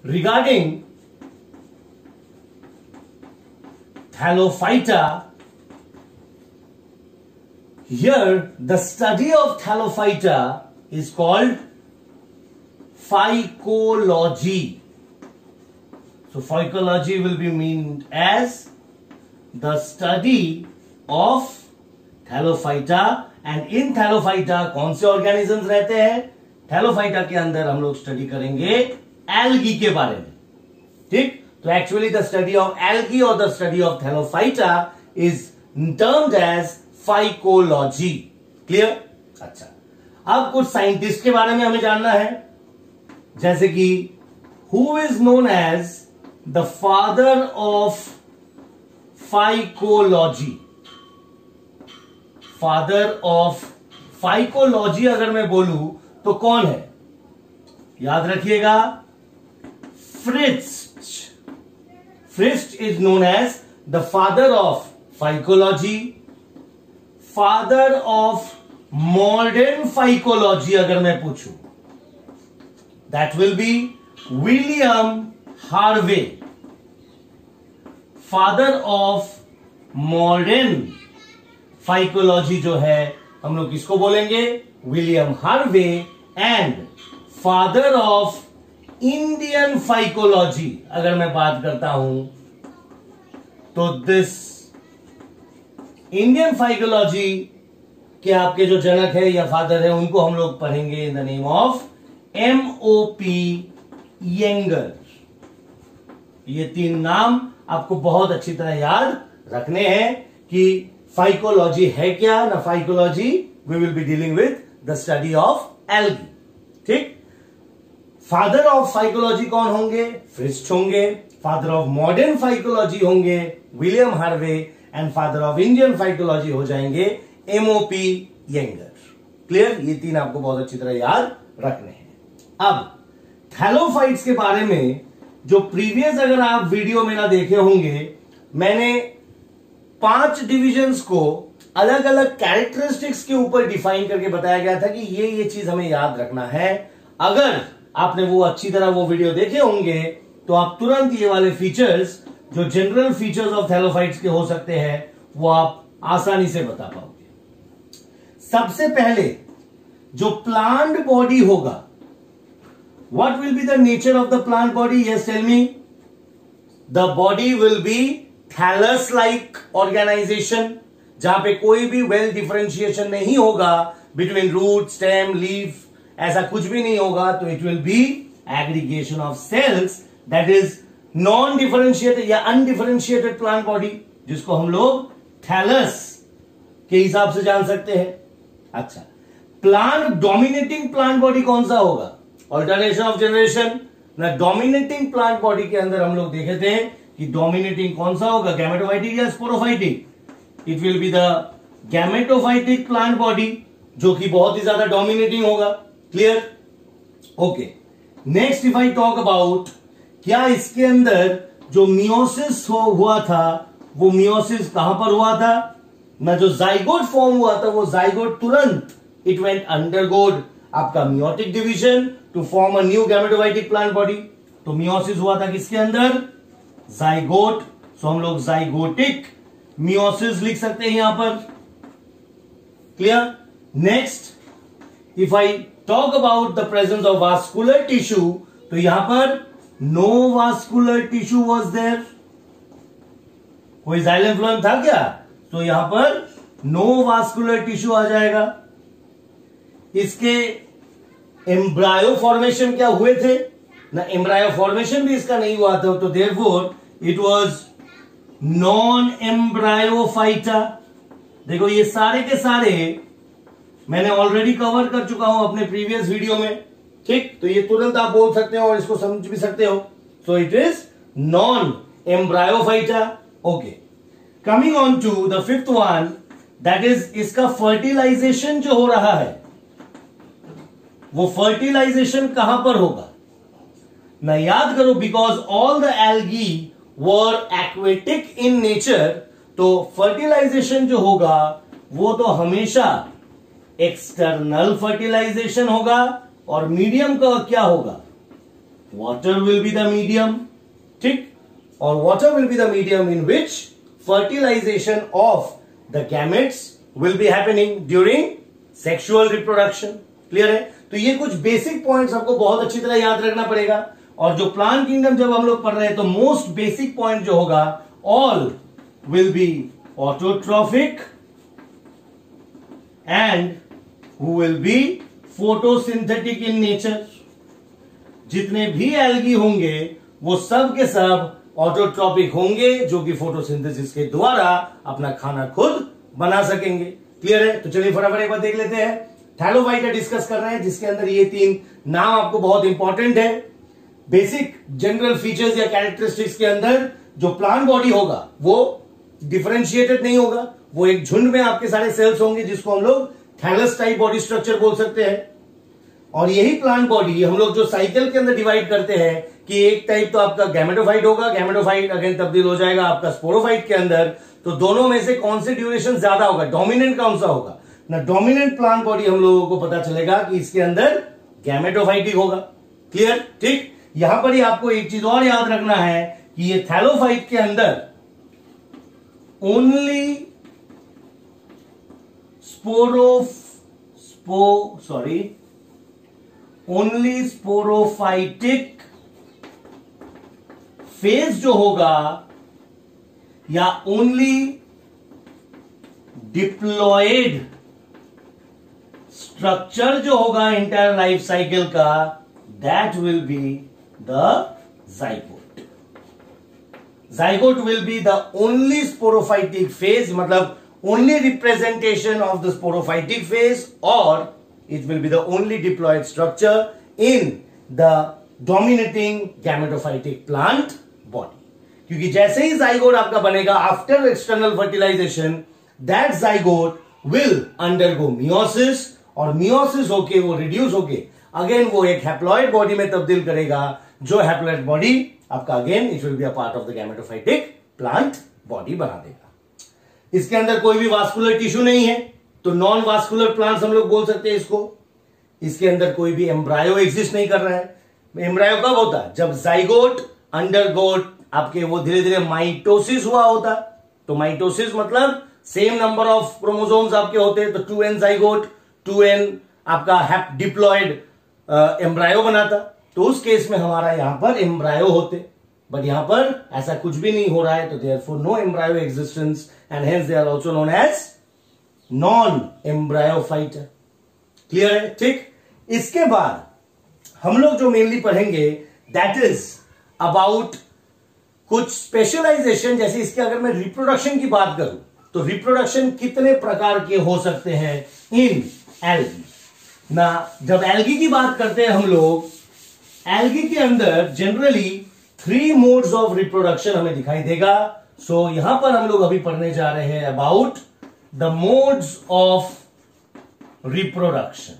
regarding Thallophyta. Here the study of Thallophyta is called phycology. So phycology will be meant as the study of Thallophyta, and in Thallophyta कौन से organisms रहते हैं? Thallophyta के अंदर हम लोग study करेंगे एल्गी के बारे में. ठीक, तो actually the study of algae और the study of Thallophyta is termed as phycology. Clear? अच्छा, अब कुछ साइंटिस्ट के बारे में हमें जानना है, जैसे कि who is known as the father of phycology. Father of phycology अगर मैं बोलूं तो कौन है? याद रखिएगा, Fritsch. Fritsch is known as the father of phycology. Father of modern phycology अगर मैं पूछूं, that will be William Harvey. Father of modern phycology जो है हम लोग किसको बोलेंगे? William Harvey. And father of Indian phycology अगर मैं बात करता हूं तो दिस इंडियन फाइकोलॉजी के आपके जो जनक है या फादर है उनको हम लोग पढ़ेंगे in the name of M.O.P. येंगर. ये तीन नाम आपको बहुत अच्छी तरह याद रखने हैं कि फाइकोलॉजी है क्या ना. Phycology we will be dealing with the study of algae. ठीक, फादर ऑफ फाइकोलॉजी कौन होंगे? फ्रिट्ज होंगे. फादर ऑफ मॉडर्न फाइकोलॉजी होंगे William Harvey. And father of Indian phycology हो जाएंगे M.O.P. येंगर. क्लियर? ये तीन आपको बहुत अच्छी तरह याद रखने हैं. अब थैलोफाइट्स के बारे में जो प्रीवियस अगर आप वीडियो में ना देखे होंगे, मैंने 5 डिविजन्स को अलग अलग कैरेक्टरिस्टिक्स के ऊपर डिफाइन करके बताया गया था कि ये चीज हमें याद रखना है. अगर आपने वो अच्छी तरह वो वीडियो देखे होंगे तो आप तुरंत ये वाले फीचर्स जो जनरल फीचर्स ऑफ थैलोफाइट्स के हो सकते हैं वो आप आसानी से बता पाओगे. सबसे पहले जो प्लांट बॉडी होगा, what will be the nature of the plant body? Yes, tell me. The body will be thallus like organisation, जहां पे कोई भी वेल डिफरेंशिएशन नहीं होगा बिटवीन रूट, स्टेम, लीफ, ऐसा कुछ भी नहीं होगा. तो it will be aggregation of cells, that is non differentiated या अनडिफरेंशिएटेड प्लांट बॉडी, जिसको हम लोग थैलस के हिसाब से जान सकते हैं. अच्छा, प्लांट डोमिनेटिंग प्लांट बॉडी कौन सा होगा? ऑल्टरनेशन ऑफ जनरेशन ना. डोमिनेटिंग प्लांट बॉडी के अंदर हम लोग देखे थे कि डोमिनेटिंग कौन सा होगा? गैमेटोफाइटिक या sporophytic? It will be the gametophytic plant body, जो कि बहुत ही ज्यादा डोमिनेटिंग होगा. Clear? Okay. Next if I talk about, क्या इसके अंदर जो मियोसिस हुआ था वो मियोसिस कहां पर हुआ था? ना जो जाइगोट फॉर्म हुआ था वो जाइगोट तुरंत इट वेंट अंडरगोड आपका meiotic division to form a new gametophytic plant body. तो मियोसिस हुआ था किसके अंदर? जाइगोट. सो हम लोग जाइगोटिक मियोसिस लिख सकते हैं यहां पर. Clear? Next, if I talk about the presence of vascular tissue, तो यहां पर no vascular tissue was there. कोई जाइलम फ्लोएम था क्या? तो यहां पर नो वास्कुलर टिश्यू आ जाएगा. इसके एम्ब्रायो फॉर्मेशन क्या हुए थे ना? एम्ब्रायो फॉर्मेशन भी इसका नहीं हुआ था, तो देयरफॉर इट वाज नॉन एम्ब्रायोफाइटा. देखो ये सारे के सारे मैंने ऑलरेडी कवर कर चुका हूं अपने प्रीवियस वीडियो में. ठीक, तो ये तुरंत आप बोल सकते हो और इसको समझ भी सकते हो. So it is non embryophyta. Okay, coming on to the fifth one, that is इसका फर्टिलाइजेशन जो हो रहा है वो फर्टिलाइजेशन कहां पर होगा ना? याद करो, because all the algae were aquatic in nature, तो फर्टिलाइजेशन जो होगा वो तो हमेशा एक्सटर्नल फर्टिलाइजेशन होगा और मीडियम का क्या होगा? Water will be the medium, ठीक, और water will be the medium in which fertilisation of the gametes will be happening during sexual reproduction. Clear है? तो ये कुछ बेसिक पॉइंट्स आपको बहुत अच्छी तरह याद रखना पड़ेगा। और जो प्लांट किंगडम जब हम लोग पढ़ रहे हैं तो मोस्ट बेसिक पॉइंट जो होगा, all will be autotrophic and who will be photosynthetic in nature. जितने भी एल्गी होंगे वो सब के सब ऑटोट्रॉपिक होंगे, जो कि फोटोसिंथेसिस के द्वारा अपना खाना खुद बना सकेंगे। क्लियर है? तो चलिए फटाफट एक बार देख लेते हैं। थैलोफाइटा डिस्कस कर रहे हैं, जिसके अंदर ये 3 नाम आपको बहुत इंपॉर्टेंट है। बेसिक जनरल फीचर्स या कैरेक्टरिस्टिक्स के अंदर जो प्लांट बॉडी होगा वो डिफरेंशिएटेड नहीं होगा, वो एक झुंड में आपके सारे सेल्स होंगे, जिसको हम लोग थैलस टाइप बॉडी स्ट्रक्चर बोल सकते हैं। और यही प्लांट बॉडी हम लोग जो साइकिल के अंदर डिवाइड करते हैं कि एक टाइप तो आपका गैमेटोफाइट होगा, गैमेटोफाइट अगेन तब्दील हो जाएगा आपका स्पोरोफाइट के अंदर। तो दोनों में से कौन से ड्यूरेशन ज्यादा होगा, डोमिनेंट कौन सा होगा ना, डोमिनेंट प्लांट बॉडी हम लोगों को पता चलेगा कि इसके अंदर गैमेटोफाइटिक होगा। क्लियर? ठीक। यहां पर ही आपको एक चीज और याद रखना है कि ये थैलोफाइट के अंदर ओनली ओनली स्पोरोफाइटिक फेज जो होगा या ओनली डिप्लॉयड स्ट्रक्चर जो होगा इंटायर लाइफ साइकिल का, that will be the zygote. Zygote will be the only sporophytic phase, मतलब only representation of the sporophytic phase, or it will be the only diploid structure in the dominating gametophytic plant body. क्योंकि जैसे ही zygote आपका बनेगा after external fertilisation, that zygote will undergo meiosis, और meiosis होके वो reduce होके again वो एक हैप्लॉइड बॉडी में तब्दील करेगा, जो हैप्लॉइड बॉडी आपका again it will be a part of the gametophytic plant body बना देगा। इसके अंदर कोई भी वास्कुलर टिश्यू नहीं है, तो नॉन वास्कुलर प्लांट्स हम लोग बोल सकते हैं इसको। इसके अंदर कोई भी एम्ब्रायो एग्जिस्ट नहीं कर रहा है। एम्ब्रायो कब होता है? जब जाइगोट अंडरगोट आपके वो धीरे धीरे माइटोसिस हुआ होता। तो माइटोसिस मतलब सेम नंबर ऑफ क्रोमोसोम्स आपके होते हैं, तो 2n जाइगोट 2n आपका डिप्लॉयड एम्ब्रायो बनाता। तो उस केस में हमारा यहां पर एम्ब्रायो होते, बट यहां पर ऐसा कुछ भी नहीं हो रहा है, तो therefore no embryo existence and hence they are also known as non embryophyta. Clear है? ठीक। इसके बाद हम लोग जो मेनली पढ़ेंगे दैट इज अबाउट कुछ स्पेशलाइजेशन। जैसे इसके अगर मैं रिप्रोडक्शन की बात करूं तो रिप्रोडक्शन कितने प्रकार के हो सकते हैं इन एल्गी ना। जब एल्गी की बात करते हैं हम लोग, एल्गी के अंदर जनरली 3 मोड्स ऑफ रिप्रोडक्शन हमें दिखाई देगा। सो यहां पर हम लोग अभी पढ़ने जा रहे हैं about the modes of reproduction.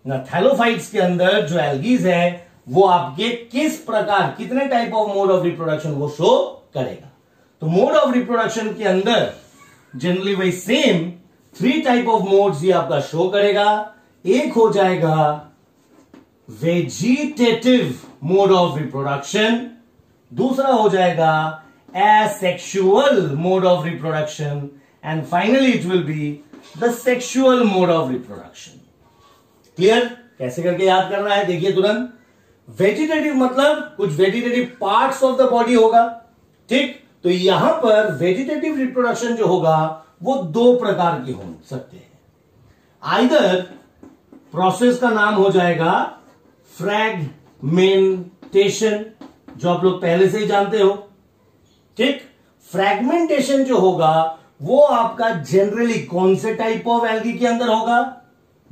ना थैलोफाइट्स के अंदर जो एल्गीज है वो आपके किस प्रकार, कितने type of mode of reproduction वो शो करेगा। तो मोड ऑफ रिप्रोडक्शन के अंदर जनरली वही सेम 3 टाइप ऑफ मोड्स ये आपका शो करेगा। एक हो जाएगा वेजिटेटिव मोड ऑफ रिप्रोडक्शन, दूसरा हो जाएगा asexual mode of reproduction, and finally it will be the sexual mode of reproduction. Clear? कैसे करके याद करना है देखिए तुरंत। वेजिटेटिव मतलब कुछ vegetative parts of the body होगा, ठीक। तो यहां पर वेजिटेटिव रिप्रोडक्शन जो होगा वो 2 प्रकार के हो सकते हैं। आइदर प्रोसेस का नाम हो जाएगा फ्रैगमेंटेशन, जो आप लोग पहले से ही जानते हो, ठीक। फ्रैगमेंटेशन जो होगा वो आपका जनरली कौन से टाइप ऑफ एल्गी के अंदर होगा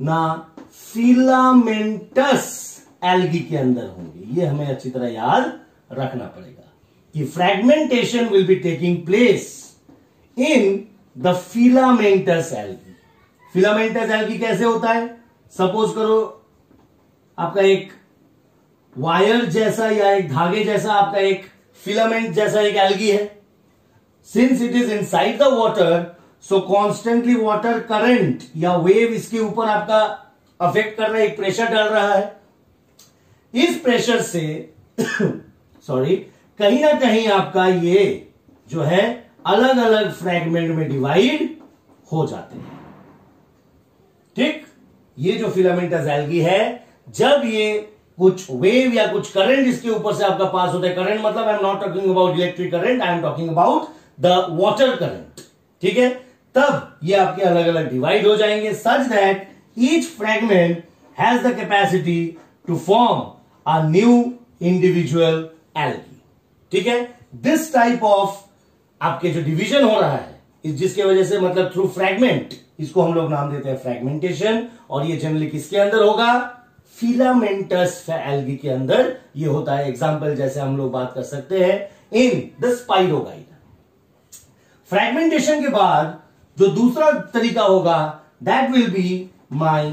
ना, फिलामेंटस एल्गी के अंदर होंगे। ये हमें अच्छी तरह याद रखना पड़ेगा कि fragmentation will be taking place in the filamentous algae. Filamentous algae कैसे होता है? सपोज करो आपका एक वायर जैसा या एक धागे जैसा आपका एक फिलामेंट जैसा एक एल्गी है। Since it is inside the water, so constantly water current या वेव इसके ऊपर आपका अफेक्ट कर रहा है, एक प्रेशर डाल रहा है, इस प्रेशर से सॉरी कहीं ना कहीं आपका ये जो है अलग अलग फ्रैगमेंट में डिवाइड हो जाते हैं। ठीक, ये जो फिलामेंटस एल्गी है, जब ये कुछ वेव या कुछ करंट इसके ऊपर से आपका पास होता है, करंट मतलब I am not talking about electric current, I am talking about the water current, ठीक है, तब ये आपके अलग अलग डिवाइड हो जाएंगे such that each fragment has the capacity to form a new individual algae. ठीक है, दिस टाइप ऑफ आपके जो डिवीजन हो रहा है, जिसके वजह से मतलब थ्रू फ्रैगमेंट, इसको हम लोग नाम देते हैं फ्रैगमेंटेशन, और ये जनरली किसके अंदर होगा, फिलामेंटस एल्गी के अंदर ये होता है। एग्जांपल जैसे हम लोग बात कर सकते हैं इन द स्पाइरोगाइट। फ्रैगमेंटेशन के बाद जो दूसरा तरीका होगा that will be my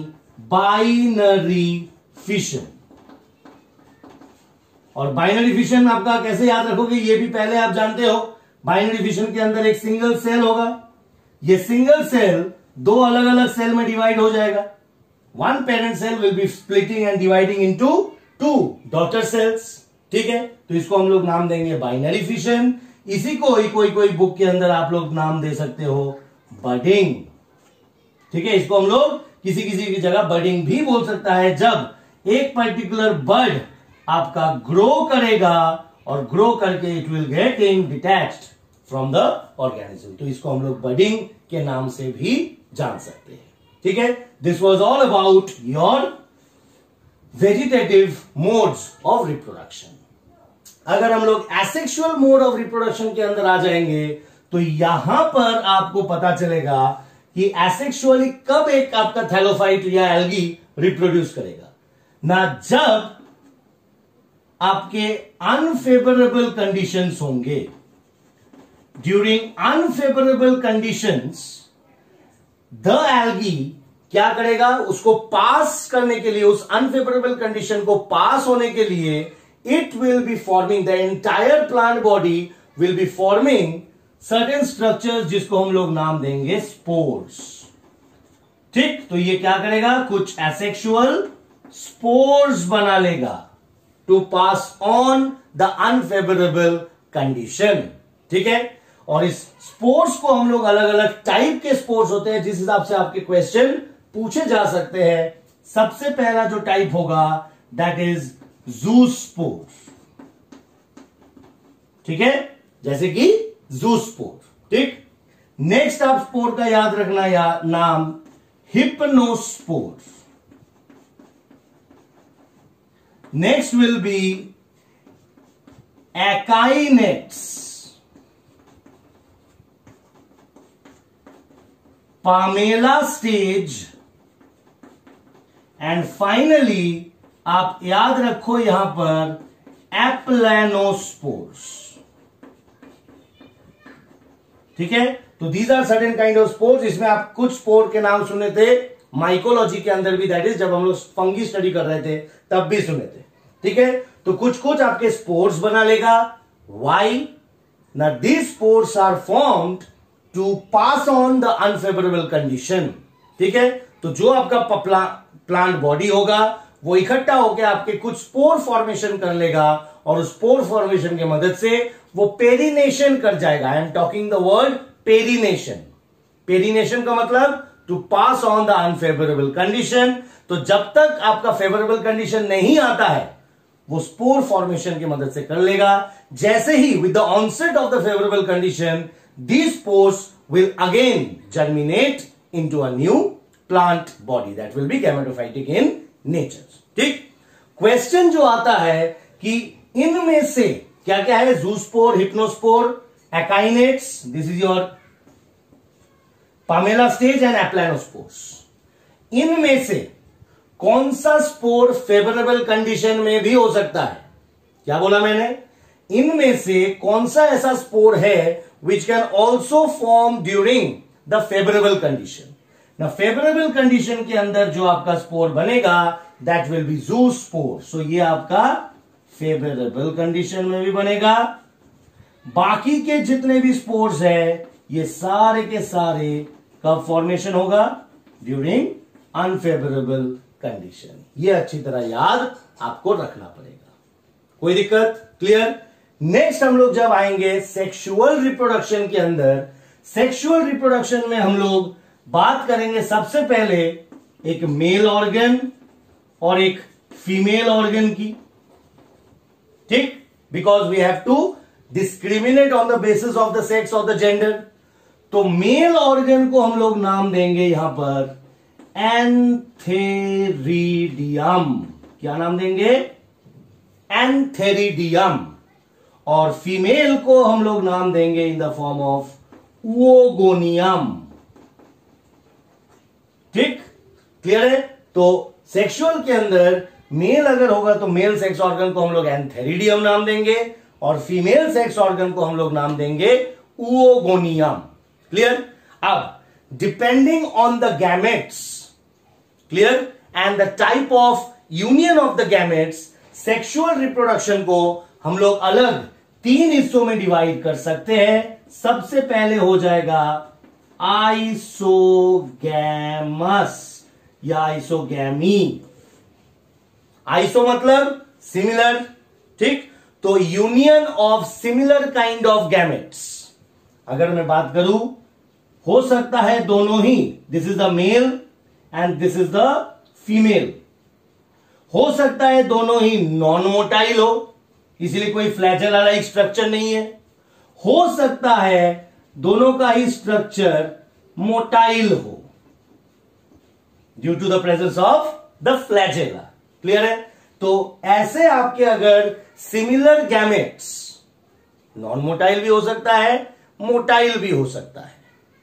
binary fission. और बाइनरी फिशन आपका कैसे याद रखोगे, ये भी पहले आप जानते हो। बाइनरी फिशन के अंदर एक सिंगल सेल होगा, ये सिंगल सेल दो अलग अलग सेल में डिवाइड हो जाएगा। One parent cell will be splitting and dividing into two daughter cells. ठीक है, तो इसको हम लोग नाम देंगे बाइनरी फिशन। इसी को कोई बुक के अंदर आप लोग नाम दे सकते हो बडिंग। ठीक है, इसको हम लोग किसी की जगह बडिंग भी बोल सकता है, जब एक पर्टिकुलर बर्ड आपका ग्रो करेगा और ग्रो करके it will getting detached from the organism, तो इसको हम लोग बडिंग के नाम से भी जान सकते हैं। ठीक है, this was all about your vegetative modes of reproduction. अगर हम लोग एसेक्सुअल मोड ऑफ रिप्रोडक्शन के अंदर आ जाएंगे तो यहां पर आपको पता चलेगा कि एसेक्सुअली कब एक आपका थैलोफाइट या एल्गी रिप्रोड्यूस करेगा ना, जब आपके अनफेवरेबल कंडीशंस होंगे। During unfavourable conditions the algae क्या करेगा, उसको पास करने के लिए, उस अनफेवरेबल कंडीशन को पास होने के लिए it will be forming, the entire plant body will be forming certain structures जिसको हम लोग नाम देंगे spores। ठीक, तो ये क्या करेगा, कुछ asexual spores बना लेगा to pass on the unfavorable condition। ठीक है, और इस स्पोर्स को हम लोग अलग अलग टाइप के स्पोर्स होते हैं, जिस हिसाब से आपके क्वेश्चन पूछे जा सकते हैं। सबसे पहला जो टाइप होगा दैट इज ज़ूस्पोर। ठीक है, जैसे कि ज़ूस्पोर। ठीक, नेक्स्ट आप स्पोर का याद रखना या नाम hypnospore. Next will be akinetes, palmella stage, and finally आप याद रखो यहां पर एप्लेनोस्पोर्स। ठीक है, तो these are certain kind of spores. इसमें आप कुछ स्पोर के नाम सुने थे माइकोलॉजी के अंदर भी, दैट इज जब हम लोग फंगी स्टडी कर रहे थे तब भी सुने थे। ठीक है, तो कुछ कुछ आपके स्पोर्स बना लेगा। वाई ना, these spores are formed to pass on the unfavourable condition. ठीक है, तो जो आपका प्लांट बॉडी होगा वो इकट्ठा होकर आपके कुछ स्पोर फॉर्मेशन कर लेगा, और उस स्पोर फॉर्मेशन की मदद से वो पेरिनेशन कर जाएगा। I am talking the word perennation. Perennation का मतलब to pass on the unfavourable condition. तो जब तक आपका फेवरेबल कंडीशन नहीं आता है वो स्पोर फॉर्मेशन की मदद से कर लेगा। जैसे ही with the onset of the favourable condition these spores will again germinate into a new plant body that will be gametophytic in nature। ठीक, क्वेश्चन जो आता है कि इनमें से क्या क्या है, zoospore, hypnospore, akinetes, this is your palmella stage and aplanospores, इनमें से कौन सा स्पोर फेवरेबल कंडीशन में भी हो सकता है। क्या बोला मैंने, इनमें से कौन सा ऐसा स्पोर है which can also form during the favorable condition। Now favorable condition के अंदर जो आपका स्पोर बनेगा that will be zoospore। So ये आपका favorable condition में भी बनेगा। बाकी के जितने भी स्पोर्स है ये सारे के सारे कब फॉर्मेशन होगा, ड्यूरिंग अनफेवरेबल कंडीशन। ये अच्छी तरह याद आपको रखना पड़ेगा। कोई दिक्कत? क्लियर? नेक्स्ट हम लोग जब आएंगे सेक्सुअल रिप्रोडक्शन के अंदर, सेक्सुअल रिप्रोडक्शन में हम लोग बात करेंगे सबसे पहले एक मेल ऑर्गन और एक फीमेल ऑर्गन की, ठीक? Because we have to discriminate on the basis of the sex of the gender. तो मेल ऑर्गन को हम लोग नाम देंगे यहां पर एंथेरिडियम। क्या नाम देंगे? एंथेरिडियम। और फीमेल को हम लोग नाम देंगे in the form of oogonium. ठीक? क्लियर है? तो सेक्सुअल के अंदर मेल अगर होगा तो मेल सेक्स ऑर्गन को हम लोग एंथेरिडियम नाम देंगे और फीमेल सेक्स ऑर्गन को हम लोग नाम देंगे ओगोनियम। क्लियर? अब depending on the gametes, clear, and the type of union of the gametes, sexual reproduction को हम लोग अलग 3 हिस्सों में डिवाइड कर सकते हैं। सबसे पहले हो जाएगा आइसोगैमस या आइसोगैमी। आइसो मतलब सिमिलर, ठीक? तो union of similar kind of gametes. अगर मैं बात करूं, हो सकता है दोनों ही, this is the male and this is the female. हो सकता है दोनों ही नॉन मोटाइल हो, इसलिए कोई फ्लैजेला लाइक स्ट्रक्चर नहीं है। हो सकता है दोनों का ही स्ट्रक्चर मोटाइल हो due to the presence of the flagella. Clear है? तो ऐसे आपके अगर सिमिलर गैमेट्स, नॉन मोटाइल भी हो सकता है, मोटाइल भी हो सकता है,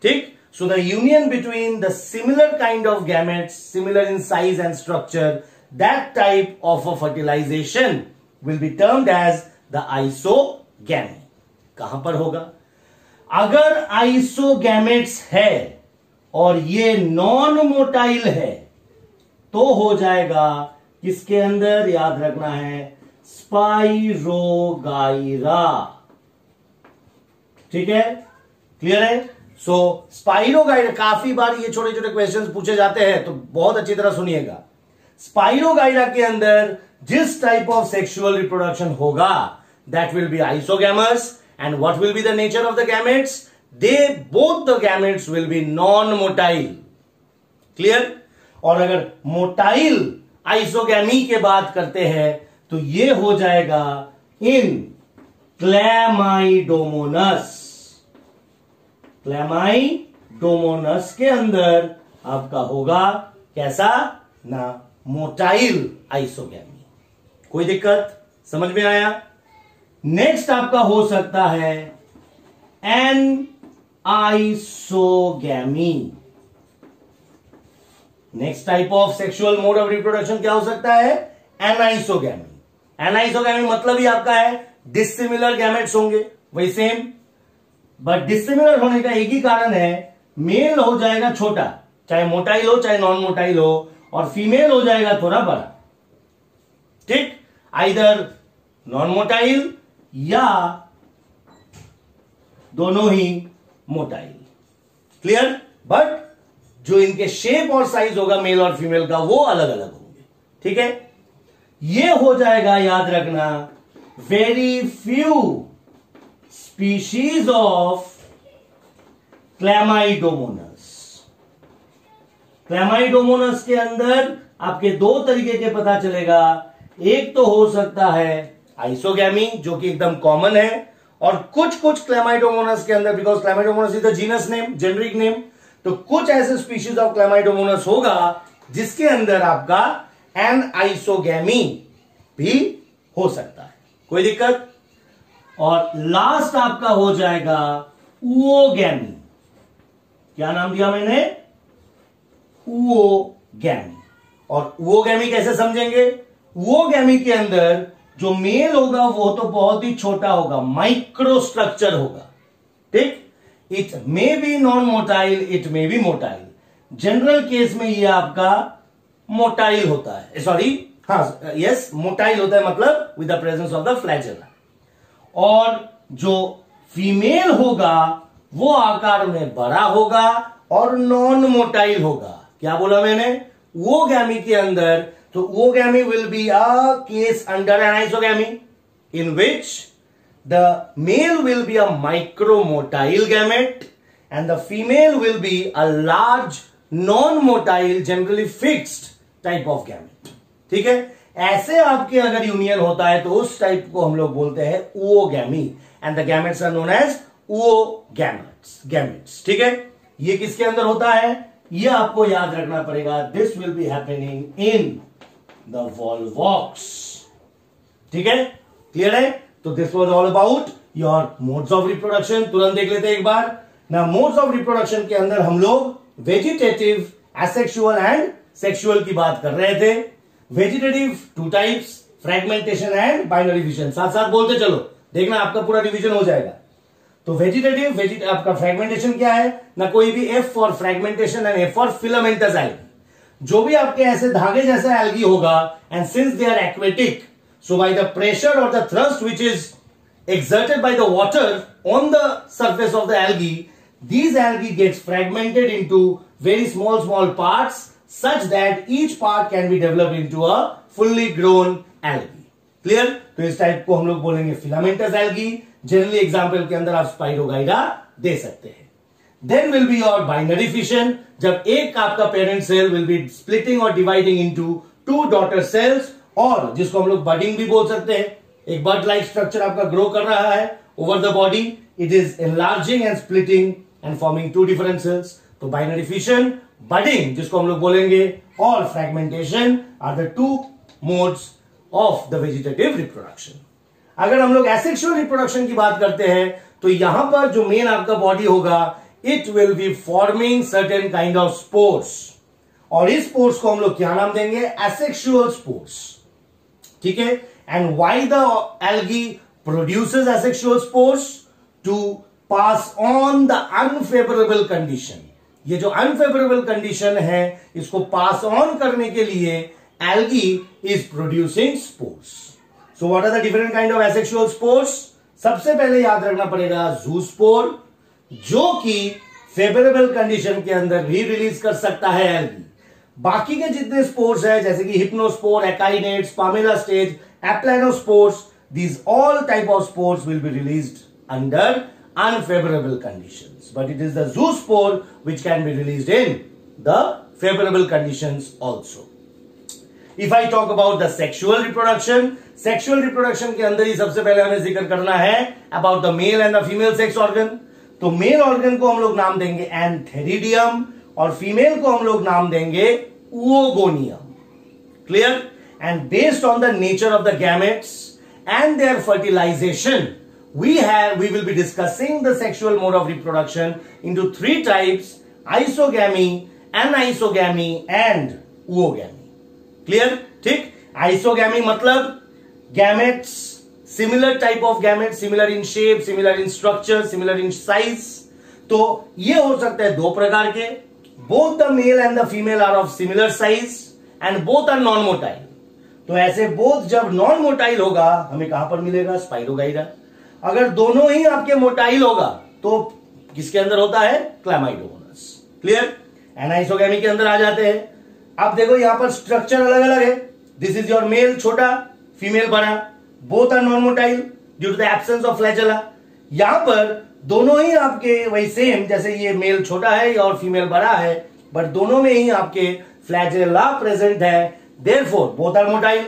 ठीक? So the union between the similar kind of gametes, similar in size and structure, that type of a fertilisation will be termed as the isogamy. कहां पर होगा? अगर आइसोगैमेट्स है और ये नॉन मोटाइल है तो हो जाएगा किसके अंदर? याद रखना है, स्पाइरोगाइरा। ठीक है? क्लियर है? सो स्पाइरोगाइरा, काफी बार ये छोटे छोटे क्वेश्चंस पूछे जाते हैं, तो बहुत अच्छी तरह सुनिएगा। स्पाइरोगाइरा के अंदर जिस टाइप ऑफ सेक्सुअल रिप्रोडक्शन होगा, that will B isogamous. And what will be the nature of the gametes? They both the gametes will B non motile. Clear? और अगर मोटाइल आइसोगैमी के बात करते हैं तो ये हो जाएगा इन क्लैमाइडोमोनस। क्लैमाइडोमोनस के अंदर आपका होगा कैसा ना? Motile isogamy. कोई दिक्कत? समझ में आया? नेक्स्ट आपका हो सकता है anisogamy. Next type of sexual mode of reproduction क्या हो सकता है? एनाइसोगैमी। एनाइसोगैमी मतलब ही आपका है डिसिमिलर गैमेट्स होंगे, वही सेम, बट डिसिमिलर होने का एक ही कारण है, मेल हो जाएगा छोटा, चाहे मोटाइल हो चाहे नॉन मोटाइल हो, और फीमेल हो जाएगा थोड़ा बड़ा। ठीक? आइदर नॉन मोटाइल या दोनों ही मोटाइल। क्लियर? बट जो इनके शेप और साइज होगा मेल और फीमेल का, वो अलग अलग होंगे। ठीक है? ये हो जाएगा, याद रखना, very few species of Chlamydomonas. Chlamydomonas के अंदर आपके 2 तरीके के पता चलेगा। एक तो हो सकता है आइसोगैमी, जो कि एकदम कॉमन है, और कुछ कुछ क्लैमाइडोमोनस के अंदर, because Chlamydomonas is the genus name, generic name, तो कुछ ऐसे स्पीशीज ऑफ क्लैमाइडोमोनस होगा जिसके अंदर आपका एन आइसोगैमी भी हो सकता है। कोई दिक्कत? और लास्ट आपका हो जाएगा ओगैमी। क्या नाम दिया मैंने? ओगैमी। और ओगैमी कैसे समझेंगे? ओगैमी के अंदर जो मेल होगा वो तो बहुत ही छोटा होगा, माइक्रो स्ट्रक्चर होगा। ठीक? It may be non motile, it may be motile. General case में ये आपका मोटाइल होता है, सॉरी, हाँ, यस, मोटाइल होता है, मतलब with the presence of the flagella. और जो फीमेल होगा वो आकार में बड़ा होगा और नॉन मोटाइल होगा। क्या बोला मैंने? वो गैमी के अंदर तो oogamy will be a case under anisogamy in which the male will be a micromotile gamete and the female will be a large non-motile generally fixed type of gamete. ठीक है, ऐसे आपके अगर यूनियन होता है तो उस टाइप को हम लोग बोलते हैं oogamy and the gametes are known as oogametes. ठीक है, ये किसके अंदर होता है ये आपको याद रखना पड़ेगा. This will be happening in the Volvox. ठीक है, क्लियर है. तो this was all about your modes of reproduction. तुरंत देख लेते हैं एक बार ना. मोड्स ऑफ रिप्रोडक्शन के अंदर हम लोग वेजिटेटिव, एसेक्सुअल एंड सेक्सुअल की बात कर रहे थे. Vegetative 2 types, fragmentation and binary division. साथ साथ बोलते चलो, देखना आपका पूरा डिवीजन हो जाएगा. तो वेजिटेटिव आपका फ्रेगमेंटेशन क्या है ना, कोई भी F for fragmentation and F for filamentous algae. जो भी आपके ऐसे धागे जैसा एल्गी होगा and since they are aquatic, so by the pressure और the thrust which is exerted by the water on the surface of the algae, these algae gets fragmented into very small parts such that each part can be developed into a fully grown algae. Clear? तो इस type को हम लोग बोलेंगे filamentous algae. Generally example के अंदर आप spirogyra दे सकते हैं. Then will be your binary fission, जब एक आपका parent cell will be splitting or dividing into 2 daughter cells, और जिसको हम लोग budding भी बोल सकते हैं. एक बर्ड लाइक स्ट्रक्चर आपका ग्रो कर रहा है over the body. It is enlarging and splitting and forming 2 different cells. तो बाइनरी फिशन, बडिंग जिसको हम लोग बोलेंगे, और fragmentation are the 2 modes of the vegetative reproduction. अगर हम लोग एसेक्सुअल रिप्रोडक्शन की बात करते हैं तो यहां पर जो मेन आपका बॉडी होगा, it will be forming certain kind of spores, और इस स्पोर्स को हम लोग क्या नाम देंगे, एसेक्सुअल स्पोर्स. ठीक है. And why the algae produces asexual spores? To pass on the unfavorable condition. ये जो unfavorable condition है इसको pass on करने के लिए algae is producing spores. So what are the different kind of asexual spores? सबसे पहले याद रखना पड़ेगा zoospore, जो कि favorable condition के अंदर भी रिलीज कर सकता है algae. बाकी के जितने स्पोर्स है जैसे कि hypnospore, akinetes, palmella stage, aplanospores, these all type of spores will be released under unfavorable conditions, but it is the zoospore which can be released in the favorable conditions also. If I talk about the sexual reproduction के अंदर ही सबसे पहले हमें जिक्र करना है about the male and the female sex organ. तो male organ को हम लोग नाम देंगे एंथेरिडियम और फीमेल को हम लोग नाम देंगे oogonium. Clear? And based on the nature of the gametes and their fertilisation, we will be discussing the sexual mode of reproduction into 3 types: isogamy, anisogamy and oogamy. Clear? ठीक. Isogamy मतलब gametes, similar type of gametes, similar in shape, similar in structure, similar in size. तो ये हो सकता है 2 प्रकार के. Both the male and the female are of similar size and both are non-motile. तो ऐसे both जब non-motile होगा हमें कहां पर मिलेगा, स्पाइरोगाइरा. अगर दोनों ही आपके मोटाइल होगा तो किसके अंदर होता है, क्लैमाइडोमोनास. क्लियर? एनाइसोगैमी के अंदर आ जाते हैं. अब देखो यहां पर स्ट्रक्चर अलग अलग है. दिस इज योर मेल छोटा, फीमेल बड़ा. Both are non motile due to the absence of flagella. यहां पर दोनों ही आपके वही सेम, जैसे ये मेल छोटा है और फीमेल बड़ा है, बट दोनों में ही आपके फ्लैजेला प्रेजेंट है. Therefore both are motile.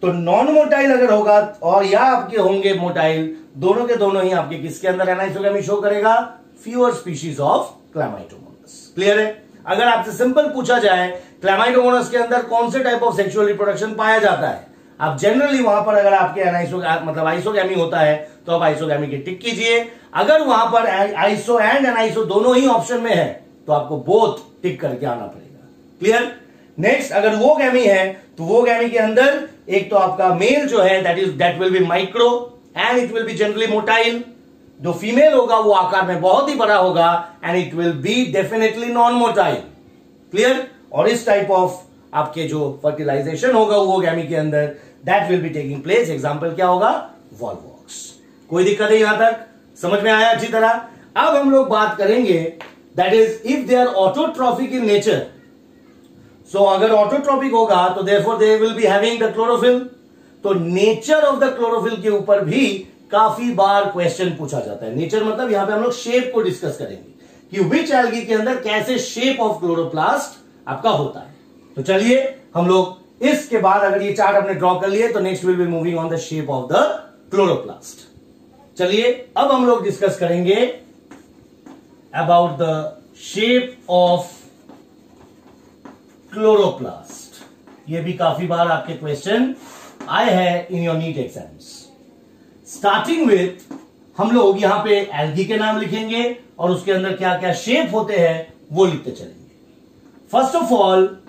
तो नॉन मोटाइल अगर होगा और या आपके होंगे मोटाइल, दोनों के दोनों ही आपके किसके अंदर एनाइसोगैमी शो करेगा, fewer species of Chlamydomonas. Clear है? अगर आपसे सिंपल पूछा जाए क्लैमाइडोमोनास के अंदर कौन से टाइप ऑफ सेक्सुअल रिप्रोडक्शन पाया जाता है, आप जनरली वहां पर अगर आपके आइसोगैमी होता है तो आप आइसोगैमी की टिक कीजिए. अगर वहां पर आइसो एंड एनाइसो दोनों ही ऑप्शन में है तो आपको बोथ टिक करके आना पड़ेगा. क्लियर? नेक्स्ट, अगर वो गैमी है तो वो गैमी के अंदर एक तो आपका मेल जो है that will B micro and it will be generally motile. जो फीमेल होगा वो आकार में बहुत ही बड़ा होगा and it will be definitely non motile. Clear? और इस टाइप ऑफ आपके जो फर्टिलाइजेशन होगा वो गैमी के अंदर that will be taking place. Example क्या होगा, वॉल्वॉक्स. कोई दिक्कत है यहां तक? समझ में आया अच्छी तरह? अब हम लोग बात करेंगे that is if they are autotrophic in nature. So अगर ऑटोट्रॉपिक होगा तो therefore they will be having the chlorophyll. तो नेचर ऑफ द क्लोरोफिल के ऊपर भी काफी बार क्वेश्चन पूछा जाता है। नेचर मतलब यहां पे हम लोग शेप को डिस्कस करेंगे कि विच एल्गी के अंदर कैसे शेप ऑफ क्लोरोप्लास्ट आपका होता है। तो चलिए हम लोग इसके बाद अगर ये चार्ट हमने ड्रॉ कर लिए तो next will be moving on the shape of the chloroplast. चलिए अब हम लोग डिस्कस करेंगे about the shape of chloroplast. ये भी काफी बार आपके क्वेश्चन आए हैं in your NEET exams. Starting with हम लोग यहां पे एल्गी के नाम लिखेंगे और उसके अंदर क्या क्या शेप होते हैं वो लिखते चलेंगे। First of all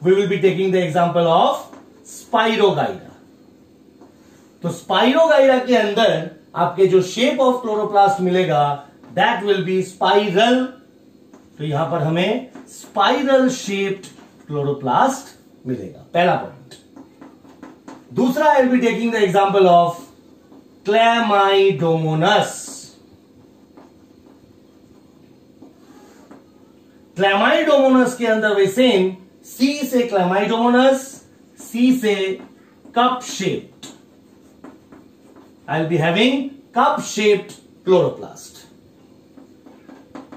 we will be taking the example of spirogyra. तो स्पाइरोगाइरा के अंदर आपके जो शेप ऑफ क्लोरोप्लास्ट मिलेगा दैट विल बी स्पाइरल। तो यहां पर हमें स्पाइरल शेप्ड क्लोरोप्लास्ट मिलेगा, पहला पॉइंट। दूसरा I will be taking the example of Chlamydomonas. Chlamydomonas के अंदर वे सेम सी से क्लैमाइडोमोनस, सी से cup shaped. I will be having cup shaped chloroplast.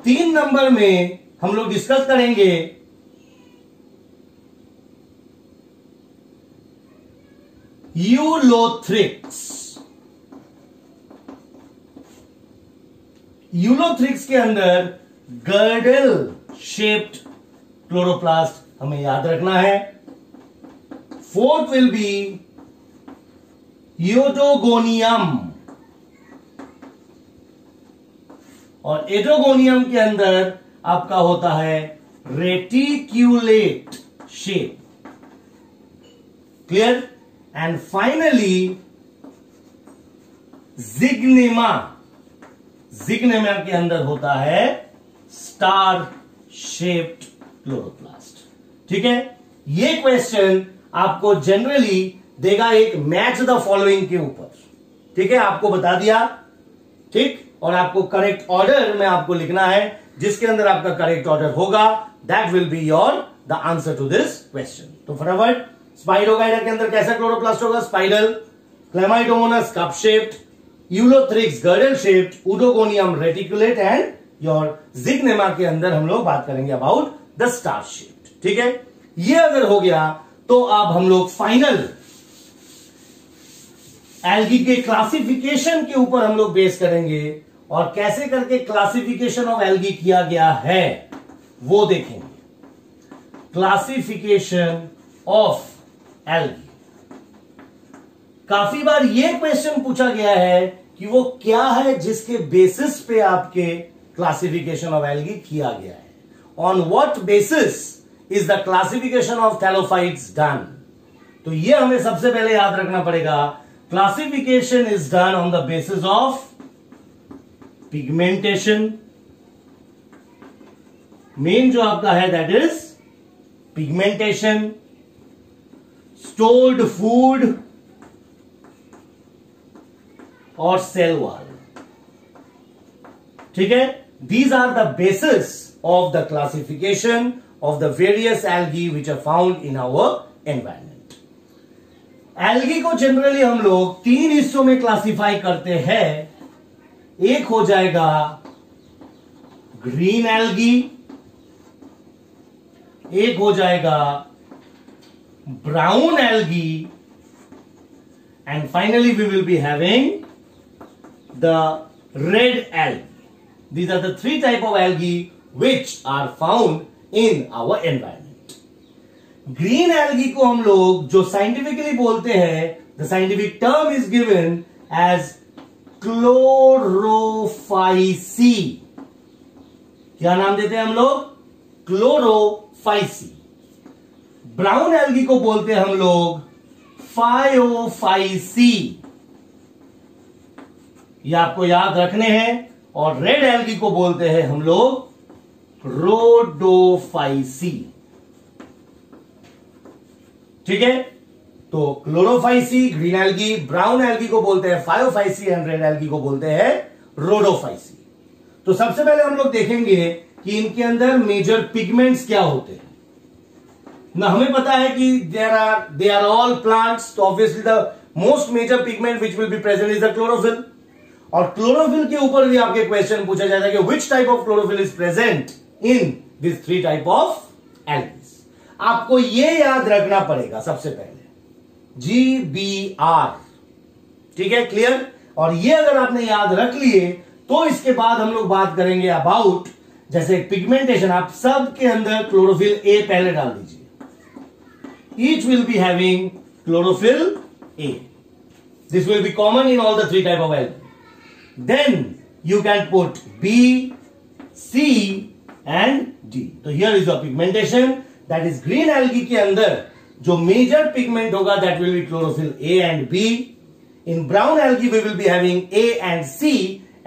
3 number में हम लोग डिस्कस करेंगे यूलोथ्रिक्स। यूलोथ्रिक्स के अंदर गर्डल शेप्ड क्लोरोप्लास्ट हमें याद रखना है। फोर्थ विल बी यूडोगोनियम और एडोगोनियम के अंदर आपका होता है reticulate shape. Clear? And finally Zygnema. Zygnema के अंदर होता है स्टार शेप्ड क्लोरोप्लास्ट। ठीक है, ये क्वेश्चन आपको जनरली देगा एक मैच द फॉलोइंग के ऊपर। ठीक है, आपको बता दिया, ठीक, और आपको करेक्ट ऑर्डर में आपको लिखना है। जिसके अंदर आपका करेक्ट ऑर्डर होगा that will be your the answer to this question. तो फटाफट, स्पाइरोगाइरा के अंदर कैसा क्लोरोप्लास्ट होगा? Spiral. Chlamydomonas cup shaped, Ulothrix girdle shaped, Oedogonium reticulate and your Zygnema के अंदर हम लोग बात करेंगे अबाउट द स्टार शेप्ड। ठीक है, ये अगर हो गया तो अब हम लोग फाइनल एल्गी के क्लासिफिकेशन के ऊपर हम लोग बेस करेंगे और कैसे करके क्लासिफिकेशन ऑफ एल्गी किया गया है वो देखेंगे। Classification of algae. काफी बार ये क्वेश्चन पूछा गया है कि वो क्या है जिसके बेसिस पे आपके क्लासिफिकेशन ऑफ एल्गी किया गया है। On what basis is the classification of thallophytes done? तो ये हमें सबसे पहले याद रखना पड़ेगा। Classification is done on the basis of pigmentation. Main जो आपका है that is pigmentation, stored food और सेल वॉल। ठीक है, these are the basis of the classification of the various algae which are found in our environment. Algae को generally हम लोग 3 हिस्सों में क्लासिफाई करते हैं। एक हो जाएगा ग्रीन एल्गी, एक हो जाएगा brown algae, and finally we will be having the red algae. These are the 3 type of algae which are found in our environment. Green algae को हम लोग जो साइंटिफिकली बोलते हैं, the scientific term is given as Chlorophyceae. क्या नाम देते हैं हम लोग? Chlorophyceae. ब्राउन एल्गी को बोलते हैं हम लोग Phaeophyceae. ये आपको याद रखने हैं। और रेड एल्गी को बोलते हैं हम लोग रोडोफाइसी. ठीक है, तो Chlorophyceae green algae, brown algae को बोलते हैं फायोफाइसी एंड रेड एल्गी को बोलते हैं रोडोफाइसी. तो सबसे पहले हम लोग देखेंगे कि इनके अंदर मेजर पिगमेंट्स क्या होते हैं. ना हमें पता है कि दे आर ऑल प्लांट्स, तो obviously the most major pigment which will be present is the chlorophyll. और क्लोरोफिल के ऊपर भी आपके क्वेश्चन पूछा जाता है कि which type of chlorophyll is present in this 3 type of algaes. आपको ये याद रखना पड़ेगा सबसे पहले, GBR, ठीक है, क्लियर। और ये अगर आपने याद रख लिए तो इसके बाद हम लोग बात करेंगे अबाउट, जैसे पिगमेंटेशन, आप सब के अंदर क्लोरोफिल ए पहले डाल दीजिए। Each will be having chlorophyll A, this will be common in all the 3 type of algae. Then you can put B, C and D। तो here is your pigmentation, that is green algae के अंदर जो major pigment होगा that will be chlorophyll A and B। In brown algae we will be having A and C,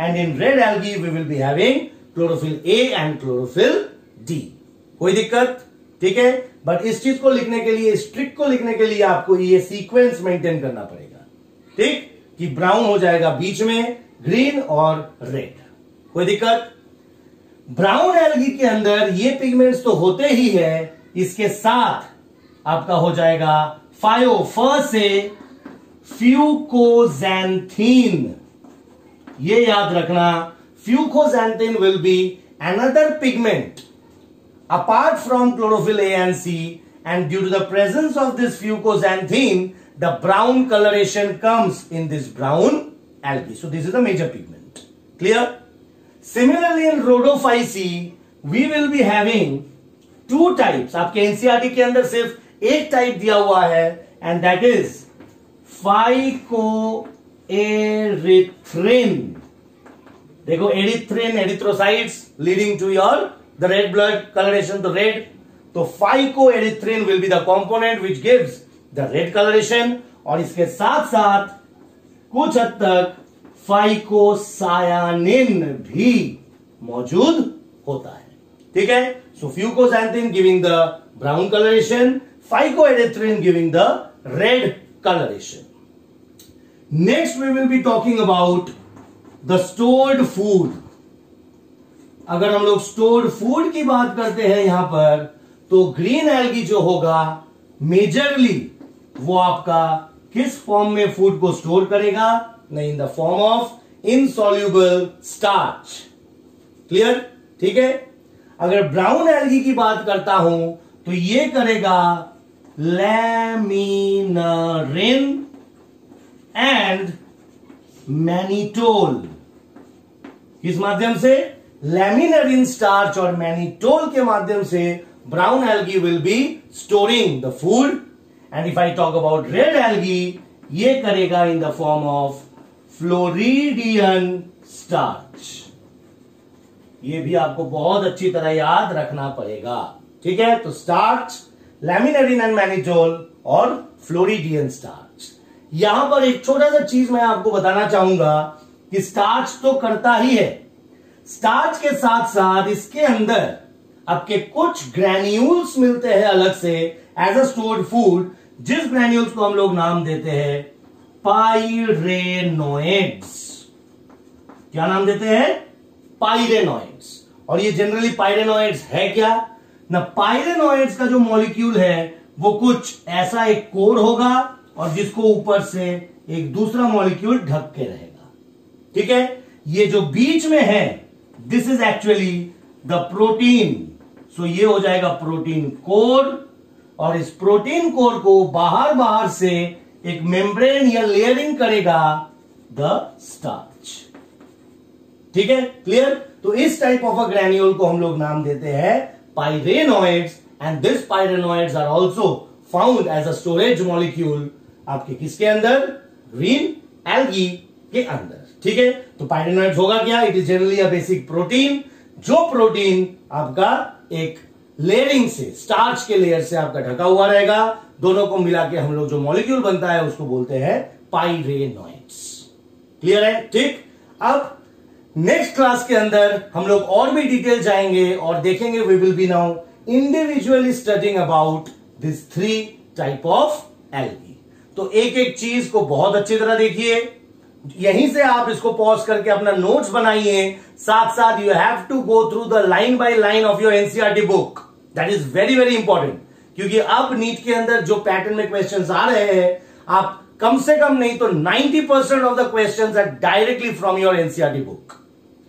and in red algae we will be having chlorophyll A and chlorophyll D। कोई दिक्कत? ठीक है, but इस चीज को लिखने के लिए, इस ट्रिक को लिखने के लिए आपको ये सीक्वेंस मेंटेन करना पड़ेगा, ठीक, कि ब्राउन हो जाएगा बीच में, ग्रीन और रेड। कोई दिक्कत? ब्राउन एल्गी के अंदर ये पिगमेंट्स तो होते ही है, इसके साथ आपका हो जाएगा फायो से फ्यूकोजैंथीन। ये याद रखना, fucoxanthin will be another pigment apart from chlorophyll A and C, and due to the presence of this fucoxanthin, the brown coloration comes in this brown algae. So this is the major pigment. Clear? Similarly in Rhodophyceae, we will be having 2 types. आपके NCERT के अंदर सिर्फ एक type दिया हुआ है, and that is phycoerythrin। देखो, erythrin, erythrocytes leading to your the red blood coloration, तो रेड, तो phycoerythrin will be the component which gives the red coloration. और इसके साथ साथ कुछ हद तक phycocyanin भी मौजूद होता है, ठीक है। So fucoxanthin giving the brown colouration, phycoerythrin giving the red coloration। Next we will be talking about the stored food। अगर हम लोग stored food की बात करते हैं यहां पर, तो ग्रीन एल्गी जो होगा मेजरली वो आपका किस फॉर्म में फूड को स्टोर करेगा? नहीं, in the form of insoluble starch. Clear? ठीक है। अगर ब्राउन एल्गी की बात करता हूं तो ये करेगा लैमिनरिन एंड मैनिटोल। किस माध्यम से? लैमिनरिन स्टार्च और मैनिटोल के माध्यम से brown algae will be storing the food. And if I talk about red algae, ये करेगा in the form of floridean starch. ये भी आपको बहुत अच्छी तरह याद रखना पड़ेगा, ठीक है। तो स्टार्च, लैमिनरिन एंड मैनिटोल और फ्लोरिडियन स्टार्च। यहां पर एक छोटा सा चीज मैं आपको बताना चाहूंगा कि स्टार्च तो करता ही है, स्टार्च के साथ साथ इसके अंदर आपके कुछ ग्रैन्यूल्स मिलते हैं अलग से एज अ स्टोर्ड फूड, जिस ग्रैन्यूल्स को हम लोग नाम देते हैं पाइरेनोइड्स। क्या नाम देते हैं? पाइरेनोइड्स। और ये जनरली पाइरेनोइड्स है क्या ना, पाइरेनोइड्स का जो मॉलिक्यूल है वो कुछ ऐसा एक कोर होगा और जिसको ऊपर से एक दूसरा मॉलिक्यूल ढक के रहेगा, ठीक है। ये जो बीच में है this is actually the protein. So ये हो जाएगा प्रोटीन कोर, और इस प्रोटीन कोर को बाहर से एक मेम्ब्रेन या लेयरिंग करेगा द स्टार्च, ठीक है। क्लियर? तो इस टाइप ऑफ अ ग्रैन्यूल को हम लोग नाम देते हैं pyrenoids, and this pyrenoids are also found as a storage molecule आपके किसके अंदर? ग्रीन एल्गी के अंदर, ठीक है। तो पाइरेनोइड्स होगा क्या? It is generally a basic protein, जो प्रोटीन आपका एक लेयरिंग से, स्टार्च के लेयर से आपका ढका हुआ रहेगा। दोनों को मिला के हम लोग जो मॉलिक्यूल बनता है उसको बोलते हैं पाइरेनोइड्स। क्लियर है? ठीक। अब नेक्स्ट क्लास के अंदर हम लोग और भी डिटेल जाएंगे और देखेंगे, we will be now individually studying about this 3 type of algae. तो एक एक चीज को बहुत अच्छी तरह देखिए, यहीं से आप इसको पॉज करके अपना नोट्स बनाइए, साथ साथ you have to go through the line by line of your NCERT book. That is very very important क्योंकि अब नीट के अंदर जो पैटर्न में क्वेश्चंस आ रहे हैं, आप कम से कम नहीं तो 90% of the questions are directly from your NCERT book.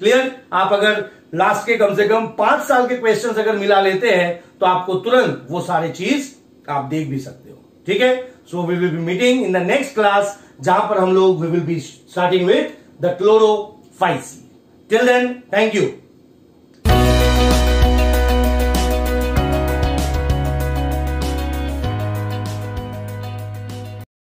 Clear? आप अगर लास्ट के कम से कम 5 साल के क्वेश्चंस अगर मिला लेते हैं तो आपको तुरंत वो सारे चीज आप देख भी सकते हो। ठीक है? So we will be meeting in the next class, जहां पर हम लोग we will be starting with the chlorophyceae. Till then, thank you.